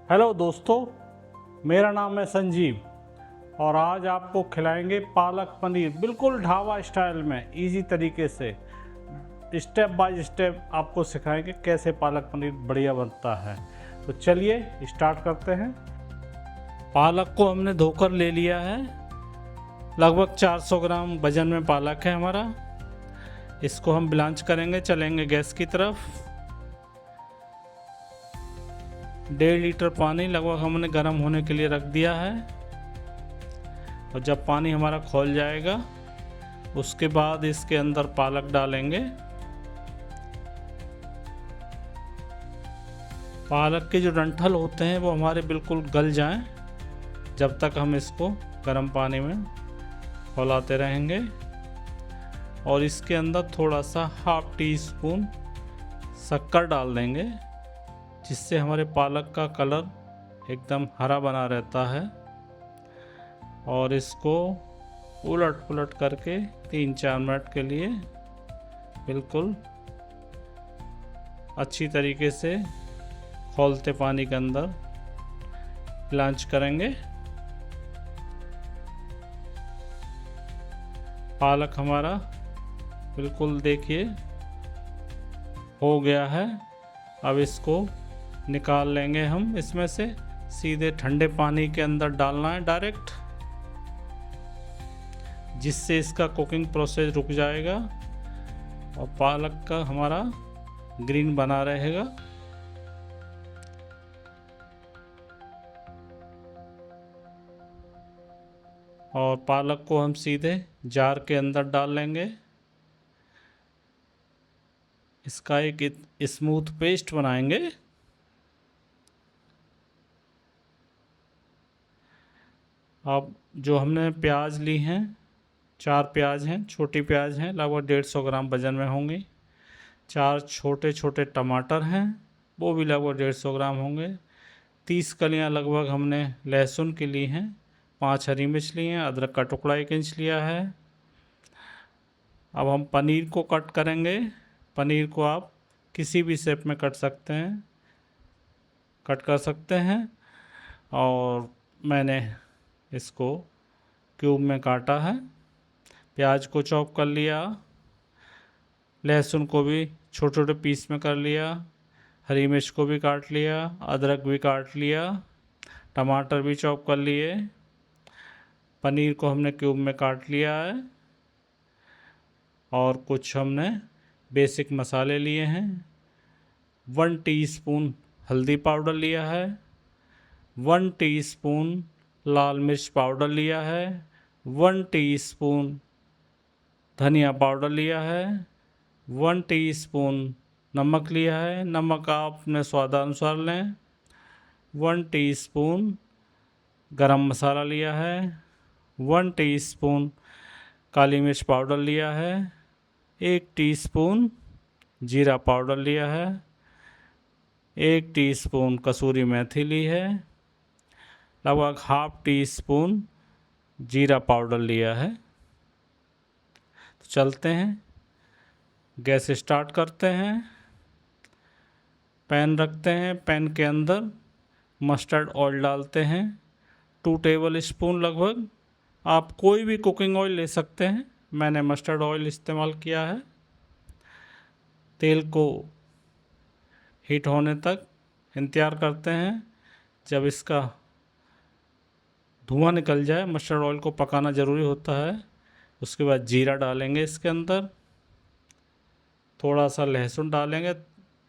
Hello दोस्तों, मेरा नाम है संजीव और आज आपको खिलाएंगे पालक पनीर बिल्कुल ढाबा स्टाइल में इजी तरीके से। स्टेप बाय स्टेप आपको सिखाएंगे कैसे पालक पनीर बढ़िया बनता है। तो चलिए स्टार्ट करते हैं। पालक को हमने धोकर ले लिया है। लगभग 400 ग्राम वजन में पालक है हमारा। इसको हम ब्लांच करेंगे। चलेंगे गैस की तरफ। 1.5 लीटर पानी लगभग हमने गर्म होने के लिए रख दिया है। और जब पानी हमारा खौल जाएगा उसके बाद इसके अंदर पालक डालेंगे। पालक के जो डंठल होते हैं वो हमारे बिल्कुल गल जाएं, जब तक हम इसको गर्म पानी में खौलाते रहेंगे। और इसके अंदर थोड़ा सा 1/2 टीस्पून शक्कर डाल देंगे, जिससे हमारे पालक का कलर एकदम हरा बना रहता है। और इसको उलट पुलट करके 3-4 मिनट के लिए बिल्कुल अच्छी तरीके से खौलते पानी के अंदर ब्लांच करेंगे। पालक हमारा बिल्कुल देखिए हो गया है। अब इसको निकाल लेंगे हम इसमें से। सीधे ठंडे पानी के अंदर डालना है डायरेक्ट, जिससे इसका कुकिंग प्रोसेस रुक जाएगा और पालक का हमारा ग्रीन बना रहेगा। और पालक को हम सीधे जार के अंदर डाल लेंगे। इसका एक स्मूथ पेस्ट बनाएंगे। अब जो हमने प्याज ली हैं, 4 प्याज हैं, छोटी प्याज हैं, लगभग 150 ग्राम वजन में होंगी। 4 छोटे छोटे टमाटर हैं, वो भी लगभग 150 ग्राम होंगे। 30 कलियां लगभग हमने लहसुन की ली हैं। 5 हरी मिर्च ली हैं। अदरक का टुकड़ा 1 इंच लिया है। अब हम पनीर को कट करेंगे। पनीर को आप किसी भी शेप में कट कर सकते हैं। और मैंने इसको क्यूब में काटा है। प्याज को चॉप कर लिया। लहसुन को भी छोटे छोटे पीस में कर लिया। हरी मिर्च को भी काट लिया। अदरक भी काट लिया। टमाटर भी चॉप कर लिए। पनीर को हमने क्यूब में काट लिया है। और कुछ हमने बेसिक मसाले लिए हैं। 1 टीस्पून हल्दी पाउडर लिया है। 1 टीस्पून लाल मिर्च पाउडर लिया है। 1 टीस्पून धनिया पाउडर लिया है। 1 टीस्पून नमक लिया है। नमक आप अपने स्वादानुसार लें। 1 टीस्पून गरम मसाला लिया है। 1 टीस्पून काली मिर्च पाउडर लिया है। 1 टीस्पून जीरा पाउडर लिया है। 1 टीस्पून कसूरी मेथी ली है। लगभग 1/2 टीस्पून जीरा पाउडर लिया है। तो चलते हैं, गैस स्टार्ट करते हैं। पैन रखते हैं। पैन के अंदर मस्टर्ड ऑयल डालते हैं, 2 टेबल स्पून लगभग। आप कोई भी कुकिंग ऑयल ले सकते हैं, मैंने मस्टर्ड ऑयल इस्तेमाल किया है। तेल को हीट होने तक इंतज़ार करते हैं। जब इसका धुआं निकल जाए, मस्टर्ड ऑयल को पकाना ज़रूरी होता है। उसके बाद जीरा डालेंगे इसके अंदर। थोड़ा सा लहसुन डालेंगे।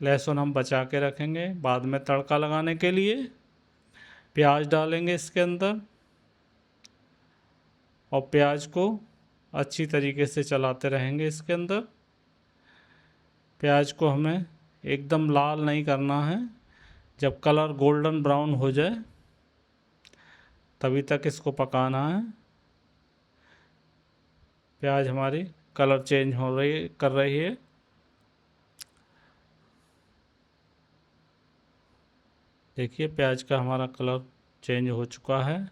लहसुन हम बचा के रखेंगे बाद में तड़का लगाने के लिए। प्याज डालेंगे इसके अंदर और प्याज को अच्छी तरीके से चलाते रहेंगे इसके अंदर। प्याज को हमें एकदम लाल नहीं करना है। जब कलर गोल्डन ब्राउन हो जाए तभी तक इसको पकाना है। प्याज हमारी कलर चेंज कर रही है। देखिए प्याज का हमारा कलर चेंज हो चुका है।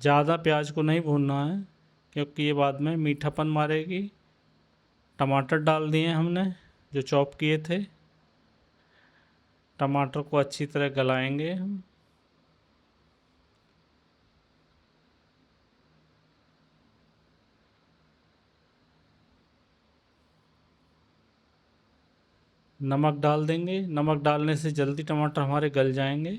ज़्यादा प्याज को नहीं भूनना है, क्योंकि ये बाद में मीठापन मारेगी। टमाटर डाल दिए हमने जो चॉप किए थे। टमाटर को अच्छी तरह गलाएंगे हम। नमक डाल देंगे। नमक डालने से जल्दी टमाटर हमारे गल जाएंगे।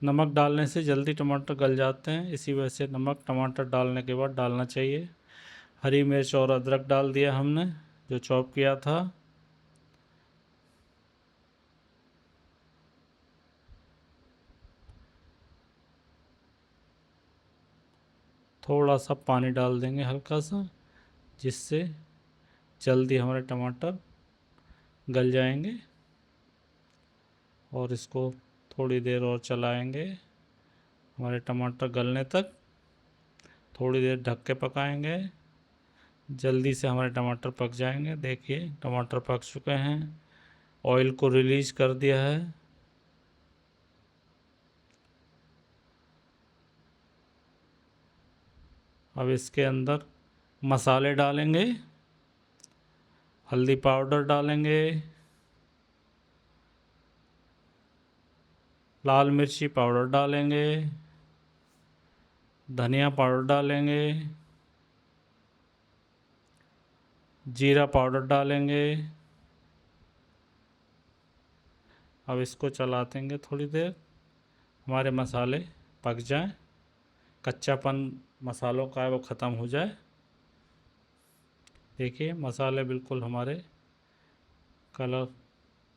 नमक डालने से जल्दी टमाटर गल जाते हैं, इसी वजह से नमक टमाटर डालने के बाद डालना चाहिए। हरी मिर्च और अदरक डाल दिया हमने जो चॉप किया था। थोड़ा सा पानी डाल देंगे हल्का सा, जिससे जल्दी हमारे टमाटर गल जाएंगे। और इसको थोड़ी देर और चलाएंगे हमारे टमाटर गलने तक। थोड़ी देर ढक के पकाएंगे, जल्दी से हमारे टमाटर पक जाएंगे। देखिए टमाटर पक चुके हैं, ऑयल को रिलीज कर दिया है। अब इसके अंदर मसाले डालेंगे। हल्दी पाउडर डालेंगे, लाल मिर्ची पाउडर डालेंगे, धनिया पाउडर डालेंगे, जीरा पाउडर डालेंगे। अब इसको चलातेंगे थोड़ी देर, हमारे मसाले पक जाएं, कच्चापन मसालों का है वो ख़त्म हो जाए। देखिए मसाले बिल्कुल हमारे कलर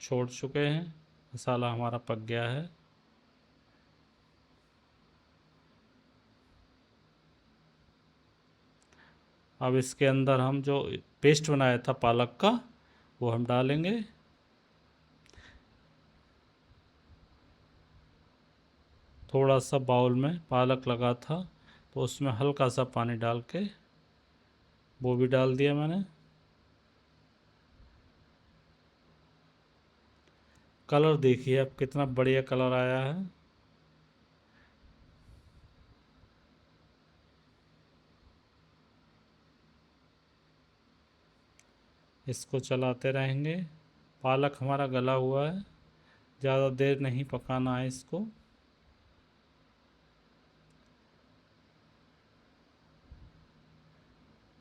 छोड़ चुके हैं, मसाला हमारा पक गया है। अब इसके अंदर हम जो पेस्ट बनाया था पालक का वो हम डालेंगे। थोड़ा सा बाउल में पालक लगा था तो उसमें हल्का सा पानी डाल के वो भी डाल दिया मैंने। कलर देखिए अब कितना बढ़िया कलर आया है। इसको चलाते रहेंगे। पालक हमारा गला हुआ है, ज़्यादा देर नहीं पकाना है इसको।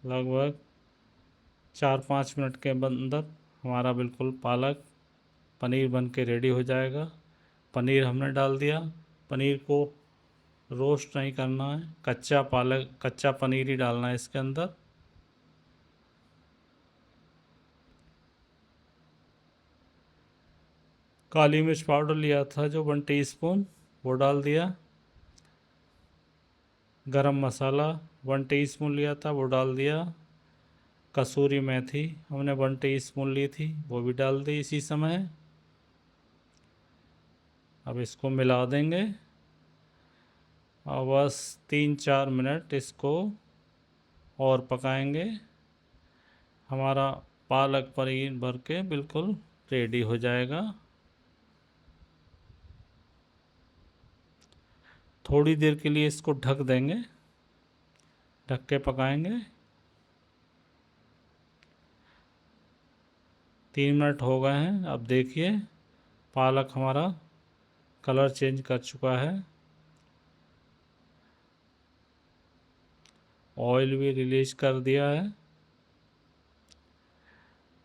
लगभग 4-5 मिनट के अंदर हमारा बिल्कुल पालक पनीर बन के रेडी हो जाएगा। पनीर हमने डाल दिया। पनीर को रोस्ट नहीं करना है, कच्चा पनीर ही डालना है इसके अंदर। काली मिर्च पाउडर लिया था जो 1 टीस्पून वो डाल दिया। गरम मसाला 1 टीस्पून लिया था वो डाल दिया। कसूरी मेथी हमने 1 टीस्पून ली थी वो भी डाल दी इसी समय। अब इसको मिला देंगे और बस 3-4 मिनट इसको और पकाएंगे। हमारा पालक पनीर भर के बिल्कुल रेडी हो जाएगा। थोड़ी देर के लिए इसको ढक देंगे, ढक के पकाएंगे। 3 मिनट हो गए हैं। अब देखिए पालक हमारा कलर चेंज कर चुका है, ऑयल भी रिलीज कर दिया है।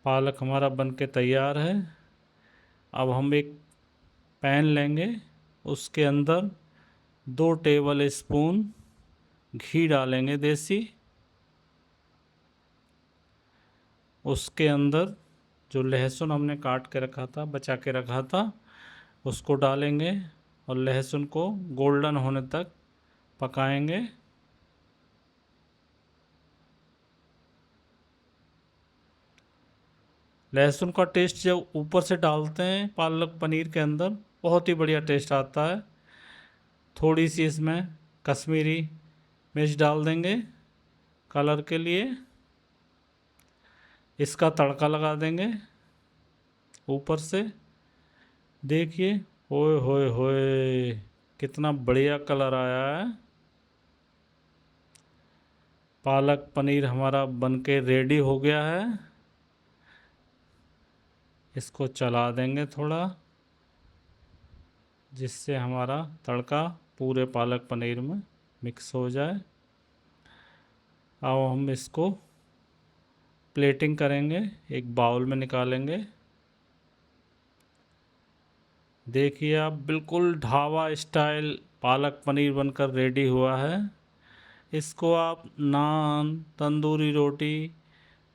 पालक हमारा बनके तैयार है। अब हम एक पैन लेंगे, उसके अंदर 2 टेबल स्पून घी डालेंगे देसी। उसके अंदर जो लहसुन हमने काट के रखा था, बचा के रखा था, उसको डालेंगे और लहसुन को गोल्डन होने तक पकाएंगे। लहसुन का टेस्ट जब ऊपर से डालते हैं पालक पनीर के अंदर बहुत ही बढ़िया टेस्ट आता है। थोड़ी सी इसमें कश्मीरी मिर्च डाल देंगे कलर के लिए। इसका तड़का लगा देंगे ऊपर से देखिए, ओए होए होए, कितना बढ़िया कलर आया है। पालक पनीर हमारा बनके रेडी हो गया है। इसको चला देंगे थोड़ा, जिससे हमारा तड़का पूरे पालक पनीर में मिक्स हो जाए। अब हम इसको प्लेटिंग करेंगे, एक बाउल में निकालेंगे। देखिए आप, बिल्कुल ढाबा स्टाइल पालक पनीर बनकर रेडी हुआ है। इसको आप नान, तंदूरी रोटी,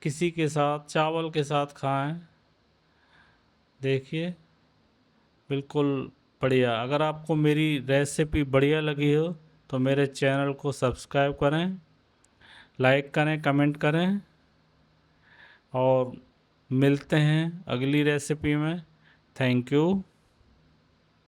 किसी के साथ, चावल के साथ खाएं। देखिए, बिल्कुल बढ़िया। अगर आपको मेरी रेसिपी बढ़िया लगी हो तो मेरे चैनल को सब्सक्राइब करें, लाइक करें, कमेंट करें, और मिलते हैं अगली रेसिपी में। Thank you.